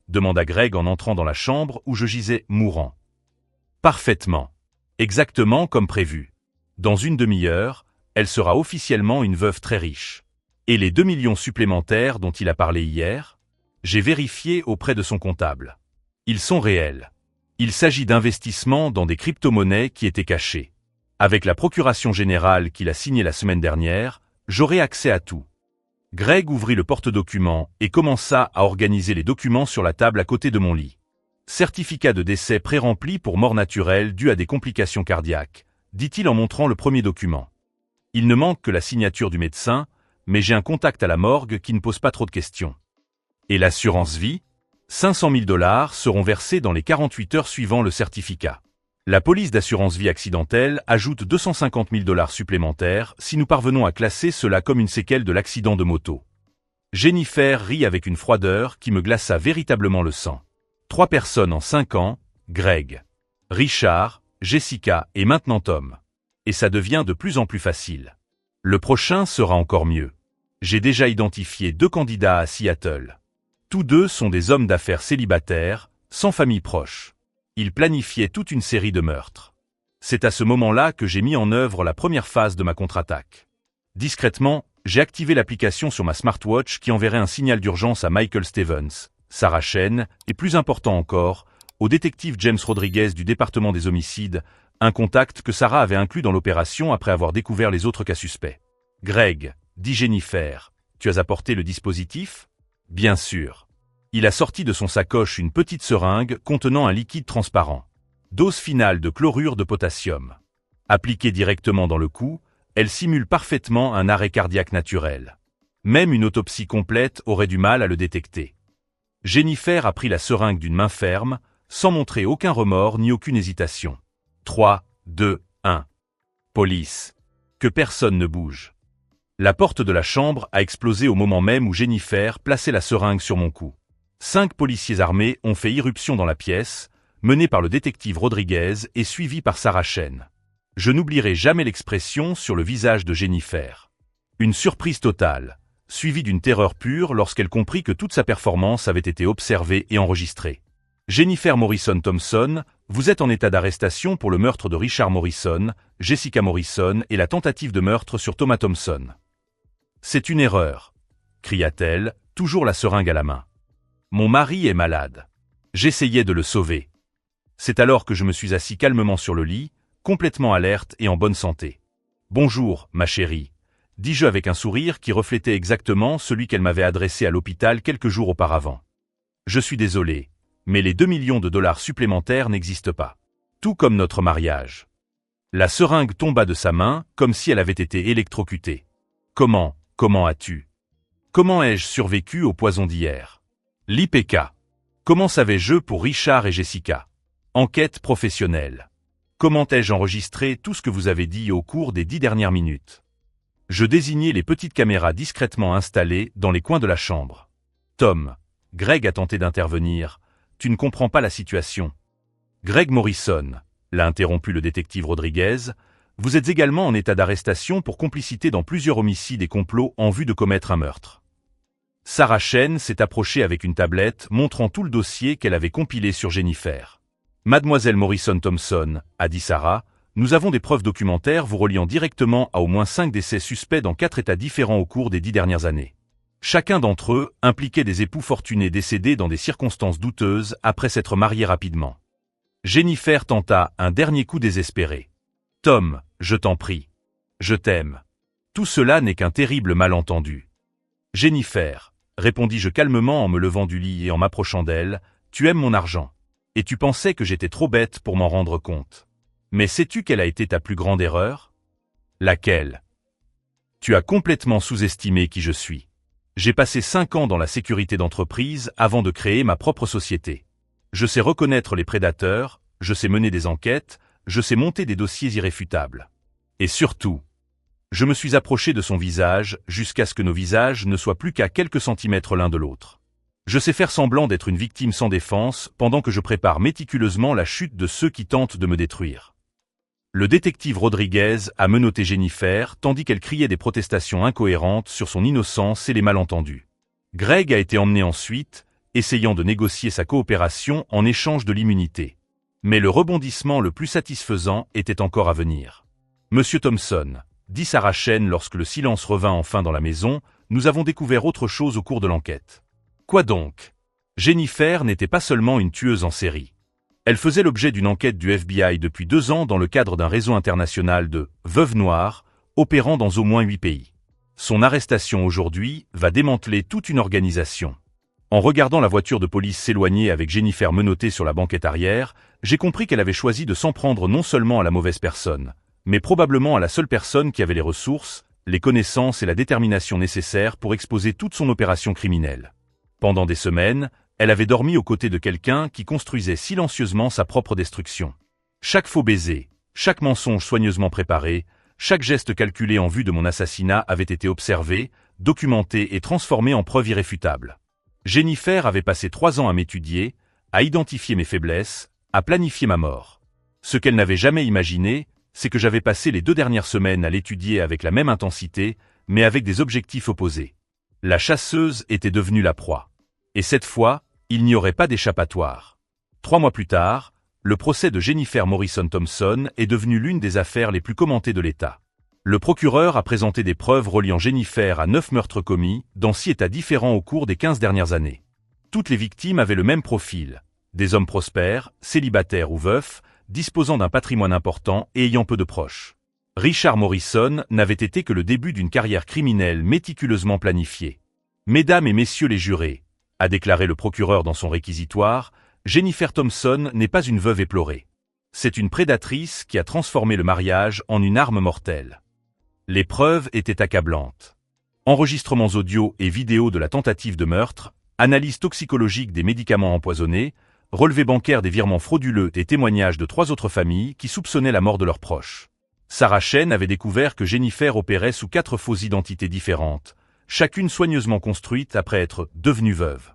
demanda Greg en entrant dans la chambre où je gisais mourant. « Parfaitement. Exactement comme prévu. Dans une demi-heure, elle sera officiellement une veuve très riche. Et les 2 millions supplémentaires dont il a parlé hier, j'ai vérifié auprès de son comptable. Ils sont réels. Il s'agit d'investissements dans des crypto-monnaies qui étaient cachées. Avec la procuration générale qu'il a signée la semaine dernière, j'aurai accès à tout. » Greg ouvrit le porte-documents et commença à organiser les documents sur la table à côté de mon lit. Certificat de décès pré-rempli pour mort naturelle due à des complications cardiaques, dit-il en montrant le premier document. Il ne manque que la signature du médecin, mais j'ai un contact à la morgue qui ne pose pas trop de questions. Et l'assurance vie ? 500 000 $ seront versés dans les 48 heures suivant le certificat. La police d'assurance vie accidentelle ajoute 250 000 $ supplémentaires si nous parvenons à classer cela comme une séquelle de l'accident de moto. Jennifer rit avec une froideur qui me glaça véritablement le sang. 3 personnes en 5 ans, Greg, Richard, Jessica et maintenant Tom. Et ça devient de plus en plus facile. Le prochain sera encore mieux. J'ai déjà identifié 2 candidats à Seattle. Tous 2 sont des hommes d'affaires célibataires, sans famille proche. Ils planifiaient toute une série de meurtres. C'est à ce moment-là que j'ai mis en œuvre la première phase de ma contre-attaque. Discrètement, j'ai activé l'application sur ma smartwatch qui enverrait un signal d'urgence à Michael Stevens, Sarah Chen, et plus important encore, au détective James Rodriguez du département des homicides, un contact que Sarah avait inclus dans l'opération après avoir découvert les autres cas suspects. « Greg, dit Jennifer, tu as apporté le dispositif ?» « Bien sûr. » Il a sorti de son sacoche une petite seringue contenant un liquide transparent. Dose finale de chlorure de potassium. Appliquée directement dans le cou, elle simule parfaitement un arrêt cardiaque naturel. Même une autopsie complète aurait du mal à le détecter. Jennifer a pris la seringue d'une main ferme, sans montrer aucun remords ni aucune hésitation. 3, 2, 1. Police. Que personne ne bouge. La porte de la chambre a explosé au moment même où Jennifer plaçait la seringue sur mon cou. 5 policiers armés ont fait irruption dans la pièce, menés par le détective Rodriguez et suivis par Sarah Chen. Je n'oublierai jamais l'expression sur le visage de Jennifer. Une surprise totale, suivie d'une terreur pure lorsqu'elle comprit que toute sa performance avait été observée et enregistrée. Jennifer Morrison Thompson, vous êtes en état d'arrestation pour le meurtre de Richard Morrison, Jessica Morrison et la tentative de meurtre sur Thomas Thompson. C'est une erreur, cria-t-elle, toujours la seringue à la main. Mon mari est malade. J'essayais de le sauver. C'est alors que je me suis assis calmement sur le lit, complètement alerte et en bonne santé. Bonjour, ma chérie, dis-je avec un sourire qui reflétait exactement celui qu'elle m'avait adressé à l'hôpital quelques jours auparavant. Je suis désolé, mais les 2 millions de dollars supplémentaires n'existent pas. Tout comme notre mariage. La seringue tomba de sa main comme si elle avait été électrocutée. Comment as-tu? Comment ai-je survécu au poison d'hier? L'IPK. Comment savais-je pour Richard et Jessica? Enquête professionnelle. Comment ai-je enregistré tout ce que vous avez dit au cours des 10 dernières minutes? Je désignai les petites caméras discrètement installées dans les coins de la chambre. Tom, Greg a tenté d'intervenir. Tu ne comprends pas la situation. Greg Morrison, l'a interrompu le détective Rodriguez, vous êtes également en état d'arrestation pour complicité dans plusieurs homicides et complots en vue de commettre un meurtre. Sarah Chen s'est approchée avec une tablette montrant tout le dossier qu'elle avait compilé sur Jennifer. Mademoiselle Morrison Thompson, a dit Sarah, nous avons des preuves documentaires vous reliant directement à au moins 5 décès suspects dans 4 États différents au cours des 10 dernières années. Chacun d'entre eux impliquait des époux fortunés décédés dans des circonstances douteuses après s'être mariés rapidement. Jennifer tenta un dernier coup désespéré. « Tom, je t'en prie. Je t'aime. Tout cela n'est qu'un terrible malentendu. »« Jennifer, répondis-je calmement en me levant du lit et en m'approchant d'elle, tu aimes mon argent. Et tu pensais que j'étais trop bête pour m'en rendre compte. Mais sais-tu quelle a été ta plus grande erreur? Laquelle? Tu as complètement sous-estimé qui je suis. J'ai passé 5 ans dans la sécurité d'entreprise avant de créer ma propre société. Je sais reconnaître les prédateurs, je sais mener des enquêtes, je sais monter des dossiers irréfutables. Et surtout, je me suis approché de son visage jusqu'à ce que nos visages ne soient plus qu'à quelques centimètres l'un de l'autre. Je sais faire semblant d'être une victime sans défense pendant que je prépare méticuleusement la chute de ceux qui tentent de me détruire. Le détective Rodriguez a menotté Jennifer tandis qu'elle criait des protestations incohérentes sur son innocence et les malentendus. Greg a été emmené ensuite, essayant de négocier sa coopération en échange de l'immunité. Mais le rebondissement le plus satisfaisant était encore à venir. « Monsieur Thompson, » dit Sarah Chen lorsque le silence revint enfin dans la maison, « nous avons découvert autre chose au cours de l'enquête. » Quoi donc? Jennifer n'était pas seulement une tueuse en série. Elle faisait l'objet d'une enquête du FBI depuis 2 ans dans le cadre d'un réseau international de « veuves noires » opérant dans au moins 8 pays. Son arrestation aujourd'hui va démanteler toute une organisation. En regardant la voiture de police s'éloigner avec Jennifer menottée sur la banquette arrière, j'ai compris qu'elle avait choisi de s'en prendre non seulement à la mauvaise personne, mais probablement à la seule personne qui avait les ressources, les connaissances et la détermination nécessaires pour exposer toute son opération criminelle. Pendant des semaines, elle avait dormi aux côtés de quelqu'un qui construisait silencieusement sa propre destruction. Chaque faux baiser, chaque mensonge soigneusement préparé, chaque geste calculé en vue de mon assassinat avait été observé, documenté et transformé en preuve irréfutable. Jennifer avait passé 3 ans à m'étudier, à identifier mes faiblesses, à planifier ma mort. Ce qu'elle n'avait jamais imaginé, c'est que j'avais passé les 2 dernières semaines à l'étudier avec la même intensité, mais avec des objectifs opposés. La chasseuse était devenue la proie. Et cette fois, il n'y aurait pas d'échappatoire. 3 mois plus tard, le procès de Jennifer Morrison Thompson est devenu l'une des affaires les plus commentées de l'État. Le procureur a présenté des preuves reliant Jennifer à 9 meurtres commis, dans 6 États différents au cours des 15 dernières années. Toutes les victimes avaient le même profil. Des hommes prospères, célibataires ou veufs, disposant d'un patrimoine important et ayant peu de proches. Richard Morrison n'avait été que le début d'une carrière criminelle méticuleusement planifiée. « Mesdames et messieurs les jurés », a déclaré le procureur dans son réquisitoire, Jennifer Thompson n'est pas une veuve éplorée. C'est une prédatrice qui a transformé le mariage en une arme mortelle. Les preuves étaient accablantes. Enregistrements audio et vidéo de la tentative de meurtre, analyse toxicologique des médicaments empoisonnés, relevé bancaire des virements frauduleux et témoignages de 3 autres familles qui soupçonnaient la mort de leurs proches. Sarah Chen avait découvert que Jennifer opérait sous 4 fausses identités différentes, chacune soigneusement construite après être devenue veuve.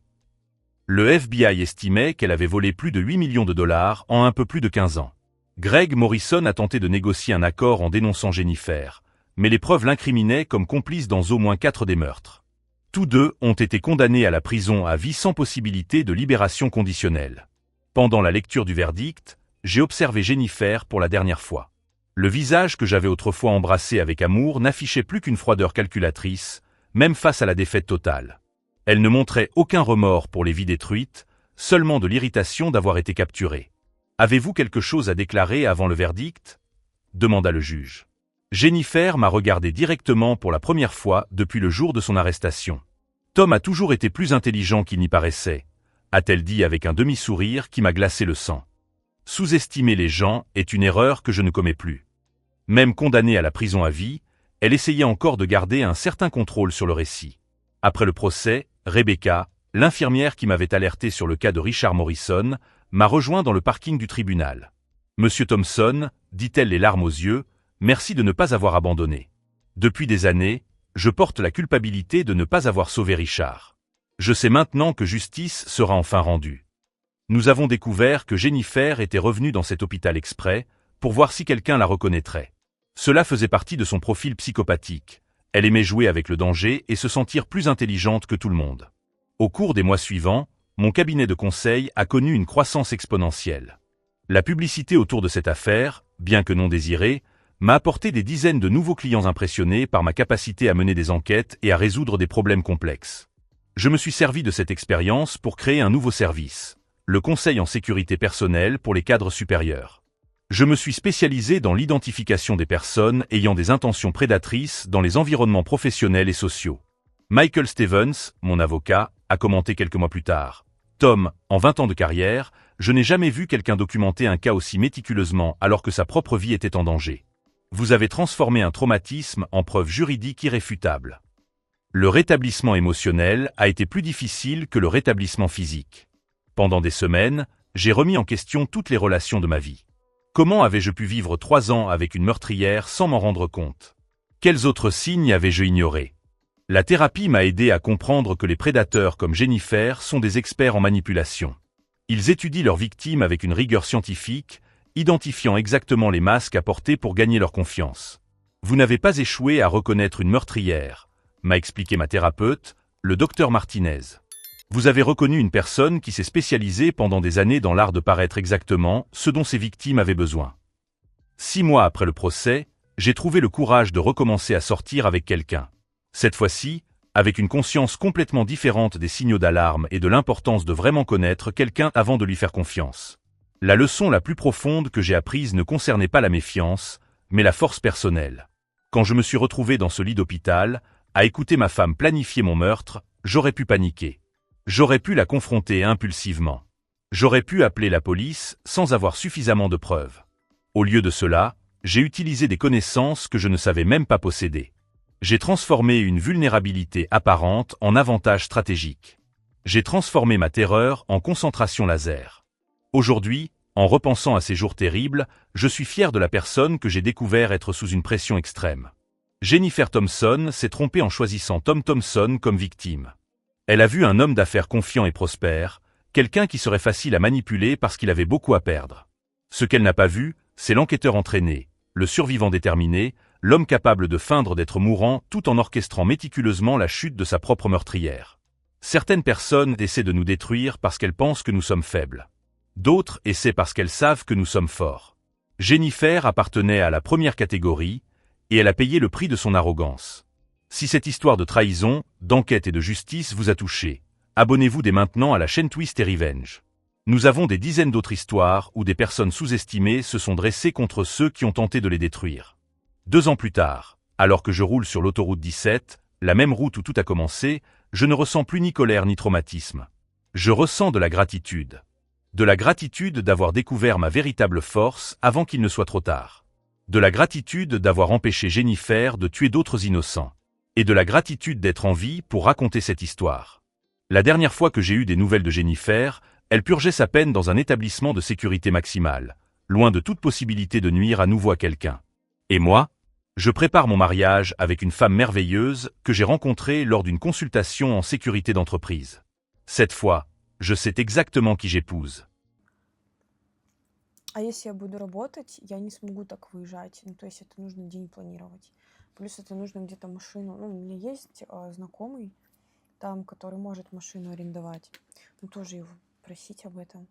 Le FBI estimait qu'elle avait volé plus de 8 millions de dollars en un peu plus de 15 ans. Greg Morrison a tenté de négocier un accord en dénonçant Jennifer, mais les preuves l'incriminaient comme complice dans au moins 4 des meurtres. Tous 2 ont été condamnés à la prison à vie sans possibilité de libération conditionnelle. Pendant la lecture du verdict, j'ai observé Jennifer pour la dernière fois. Le visage que j'avais autrefois embrassé avec amour n'affichait plus qu'une froideur calculatrice, même face à la défaite totale. Elle ne montrait aucun remords pour les vies détruites, seulement de l'irritation d'avoir été capturée. « Avez-vous quelque chose à déclarer avant le verdict ?» demanda le juge. Jennifer m'a regardé directement pour la première fois depuis le jour de son arrestation. « Tom a toujours été plus intelligent qu'il n'y paraissait », a-t-elle dit avec un demi-sourire qui m'a glacé le sang. Sous-estimer les gens est une erreur que je ne commets plus. Même condamnée à la prison à vie, elle essayait encore de garder un certain contrôle sur le récit. Après le procès, Rebecca, l'infirmière qui m'avait alerté sur le cas de Richard Morrison, m'a rejoint dans le parking du tribunal. « Monsieur Thompson, dit-elle les larmes aux yeux, merci de ne pas avoir abandonné. Depuis des années, je porte la culpabilité de ne pas avoir sauvé Richard. Je sais maintenant que justice sera enfin rendue. Nous avons découvert que Jennifer était revenue dans cet hôpital exprès pour voir si quelqu'un la reconnaîtrait. Cela faisait partie de son profil psychopathique. Elle aimait jouer avec le danger et se sentir plus intelligente que tout le monde. Au cours des mois suivants, mon cabinet de conseil a connu une croissance exponentielle. La publicité autour de cette affaire, bien que non désirée, m'a apporté des dizaines de nouveaux clients impressionnés par ma capacité à mener des enquêtes et à résoudre des problèmes complexes. Je me suis servi de cette expérience pour créer un nouveau service, le conseil en sécurité personnelle pour les cadres supérieurs. Je me suis spécialisé dans l'identification des personnes ayant des intentions prédatrices dans les environnements professionnels et sociaux. Michael Stevens, mon avocat, a commenté quelques mois plus tard. Tom, en 20 ans de carrière, je n'ai jamais vu quelqu'un documenter un cas aussi méticuleusement alors que sa propre vie était en danger. Vous avez transformé un traumatisme en preuve juridique irréfutable. Le rétablissement émotionnel a été plus difficile que le rétablissement physique. Pendant des semaines, j'ai remis en question toutes les relations de ma vie. Comment avais-je pu vivre 3 ans avec une meurtrière sans m'en rendre compte? Quels autres signes avais-je ignorés? La thérapie m'a aidé à comprendre que les prédateurs comme Jennifer sont des experts en manipulation. Ils étudient leurs victimes avec une rigueur scientifique, identifiant exactement les masques à porter pour gagner leur confiance. Vous n'avez pas échoué à reconnaître une meurtrière, m'a expliqué ma thérapeute, le docteur Martinez. Vous avez reconnu une personne qui s'est spécialisée pendant des années dans l'art de paraître exactement ce dont ses victimes avaient besoin. 6 mois après le procès, j'ai trouvé le courage de recommencer à sortir avec quelqu'un. Cette fois-ci, avec une conscience complètement différente des signaux d'alarme et de l'importance de vraiment connaître quelqu'un avant de lui faire confiance. La leçon la plus profonde que j'ai apprise ne concernait pas la méfiance, mais la force personnelle. Quand je me suis retrouvé dans ce lit d'hôpital, à écouter ma femme planifier mon meurtre, j'aurais pu paniquer. J'aurais pu la confronter impulsivement. J'aurais pu appeler la police sans avoir suffisamment de preuves. Au lieu de cela, j'ai utilisé des connaissances que je ne savais même pas posséder. J'ai transformé une vulnérabilité apparente en avantage stratégique. J'ai transformé ma terreur en concentration laser. Aujourd'hui, en repensant à ces jours terribles, je suis fier de la personne que j'ai découvert être sous une pression extrême. Jennifer Thompson s'est trompée en choisissant Tom Thompson comme victime. Elle a vu un homme d'affaires confiant et prospère, quelqu'un qui serait facile à manipuler parce qu'il avait beaucoup à perdre. Ce qu'elle n'a pas vu, c'est l'enquêteur entraîné, le survivant déterminé, l'homme capable de feindre d'être mourant tout en orchestrant méticuleusement la chute de sa propre meurtrière. Certaines personnes essaient de nous détruire parce qu'elles pensent que nous sommes faibles. D'autres essaient parce qu'elles savent que nous sommes forts. Jennifer appartenait à la première catégorie, et elle a payé le prix de son arrogance. Si cette histoire de trahison, d'enquête et de justice vous a touché, abonnez-vous dès maintenant à la chaîne Twist et Revenge. Nous avons des dizaines d'autres histoires où des personnes sous-estimées se sont dressées contre ceux qui ont tenté de les détruire. 2 ans plus tard, alors que je roule sur l'autoroute 17, la même route où tout a commencé, je ne ressens plus ni colère ni traumatisme. Je ressens de la gratitude. De la gratitude d'avoir découvert ma véritable force avant qu'il ne soit trop tard. De la gratitude d'avoir empêché Jennifer de tuer d'autres innocents. Et de la gratitude d'être en vie pour raconter cette histoire. La dernière fois que j'ai eu des nouvelles de Jennifer, elle purgeait sa peine dans un établissement de sécurité maximale, loin de toute possibilité de nuire à nouveau à quelqu'un. Et moi, je prépare mon mariage avec une femme merveilleuse que j'ai rencontrée lors d'une consultation en sécurité d'entreprise. Cette fois, je sais exactement qui j'épouse. А если я буду работать, я не смогу так выезжать. Ну, то есть это нужно день планировать. Плюс это нужно где-то машину. Ну, у меня есть знакомый там, который может машину арендовать. Ну, тоже его просить об этом.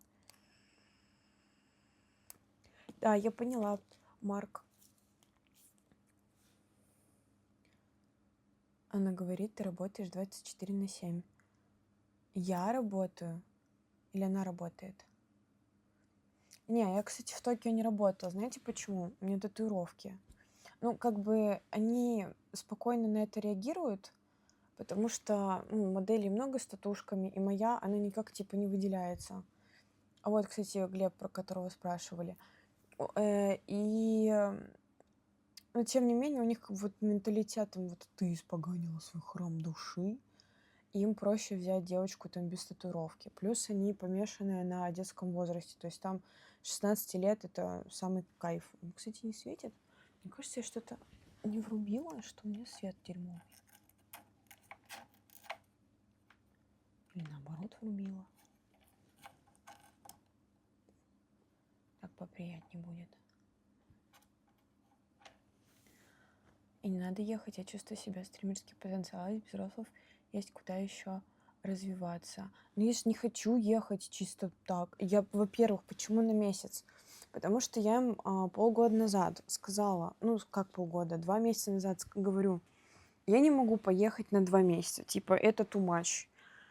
Да, я поняла, Марк. Она говорит, ты работаешь 24/7. Я работаю? Или она работает? Не, я, кстати, в Токио не работала. Знаете почему? У меня татуировки. Ну, как бы они спокойно на это реагируют, потому что моделей много с татушками, и моя, она никак типа не выделяется. А вот, кстати, Глеб, про которого спрашивали. Но тем не менее, у них вот менталитетом вот ты испоганила свой храм души, им проще взять девочку там без татуировки. Плюс они помешанные на детском возрасте, то есть там 16 лет это самый кайф. Кстати, не светит. Мне кажется, я что-то не врубила, что у меня свет дерьмовый. Или наоборот врубила. Так поприятнее будет. И не надо ехать, я чувствую себя стримерский потенциал, из взрослых есть куда еще развиваться. Но я же не хочу ехать чисто так. Я, во-первых, почему на месяц? Потому что я им полгода назад сказала, ну как полгода, 2 месяца назад говорю, я не могу поехать на 2 месяца, типа это too much,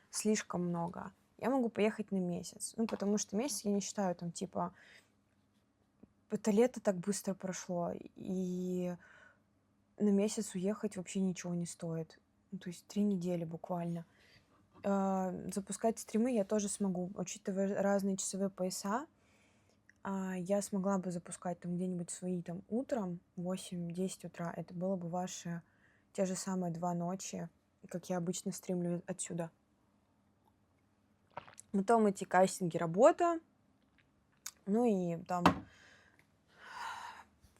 слишком много. Я могу поехать на месяц, ну потому что месяц я не считаю там типа, это лето так быстро прошло, и на месяц уехать вообще ничего не стоит. Ну, то есть 3 недели буквально. Запускать стримы я тоже смогу. Учитывая разные часовые пояса, я смогла бы запускать там где-нибудь свои там утром, 8-10 утра. Это было бы ваши те же самые 2 ночи, как я обычно стримлю отсюда. Потом эти кастинги, работа. Ну и там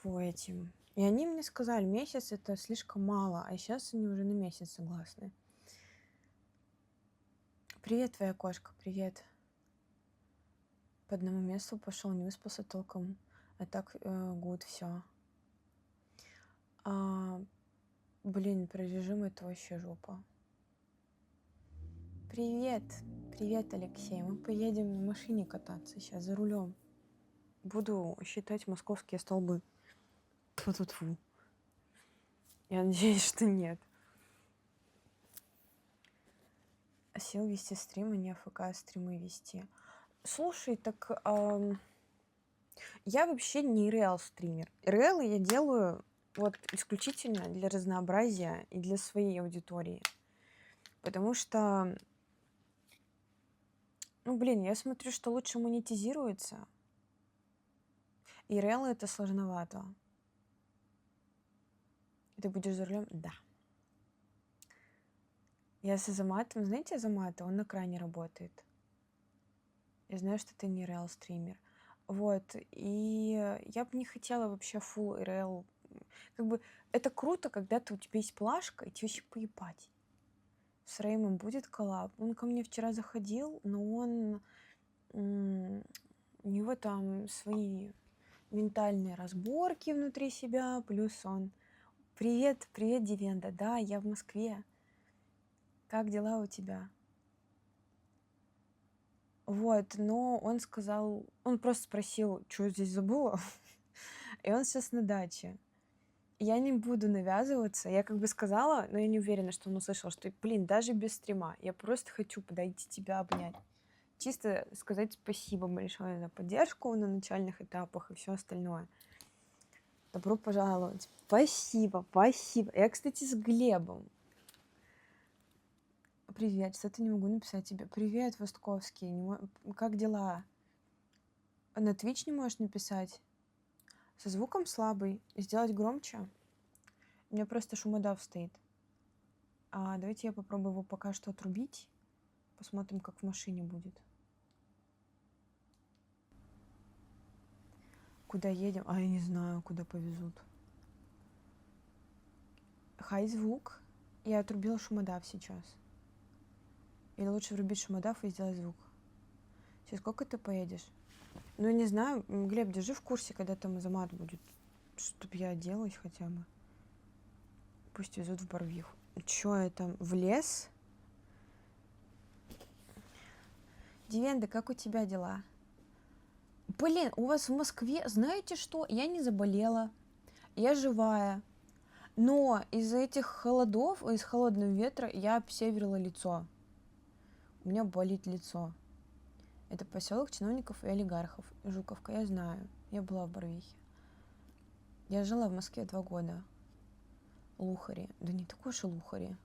по этим. И они мне сказали, месяц это слишком мало, а сейчас они уже на месяц согласны. Привет, твоя кошка, привет. По одному месту пошел, не выспался толком. А так, гуд, все. Блин, про режим это вообще жопа. Привет, привет, Алексей. Мы поедем на машине кататься сейчас за рулем. Буду считать московские столбы. Тьфу-тьфу-тьфу. Я надеюсь, что нет. Сел вести стримы, не АФК стримы вести. Слушай, так я вообще не реал-стример. Реалы я делаю вот исключительно для разнообразия и для своей аудитории. Потому что, ну, блин, я смотрю, что лучше монетизируется. И реалы это сложновато. И ты будешь за рулем? Да. Я с Азаматом, знаете Азамата? Он на кране работает. Я знаю, что ты не реал-стример. Вот, и я бы не хотела вообще full реал. Как бы это круто, когда у тебя есть плашка, и тебе вообще поебать. С Реймом будет коллаб. Он ко мне вчера заходил, но он... у него там свои ментальные разборки внутри себя, плюс он... Привет, привет, Дивенда. Да, я в Москве. Как дела у тебя? Вот, но он сказал... Он просто спросил, что я здесь забыла. И он сейчас на даче. Я не буду навязываться. Я как бы сказала, но я не уверена, что он услышал, что, блин, даже без стрима. Я просто хочу подойти тебя обнять. Чисто сказать спасибо большое за поддержку на начальных этапах и все остальное. Добро пожаловать. Спасибо, спасибо. Я, кстати, с Глебом. Привет, что-то не могу написать тебе. Привет, Востковский. Как дела? На Twitch не можешь написать? Со звуком слабый. Сделать громче? У меня просто шумодав стоит. Давайте я попробую его пока что отрубить. Посмотрим, как в машине будет. Куда едем? Я не знаю, куда повезут. Хай звук. Я отрубила шумодав сейчас. Или лучше врубить шумодав и сделать звук. Через сколько ты поедешь? Ну, не знаю. Глеб, держи в курсе, когда там Азамат будет. Чтоб я оделась хотя бы. Пусть везут в Барвиху. Чё это? В лес? Дивенда, как у тебя дела? Блин, у вас в Москве, знаете что? Я не заболела. Я живая. Но из-за этих холодов, из холодного ветра я обсеверила лицо. У меня болит лицо. Это поселок чиновников и олигархов. Жуковка, я знаю. Я была в Барвихе. Я жила в Москве 2 года. Лухари. Да не такой уж и Лухари.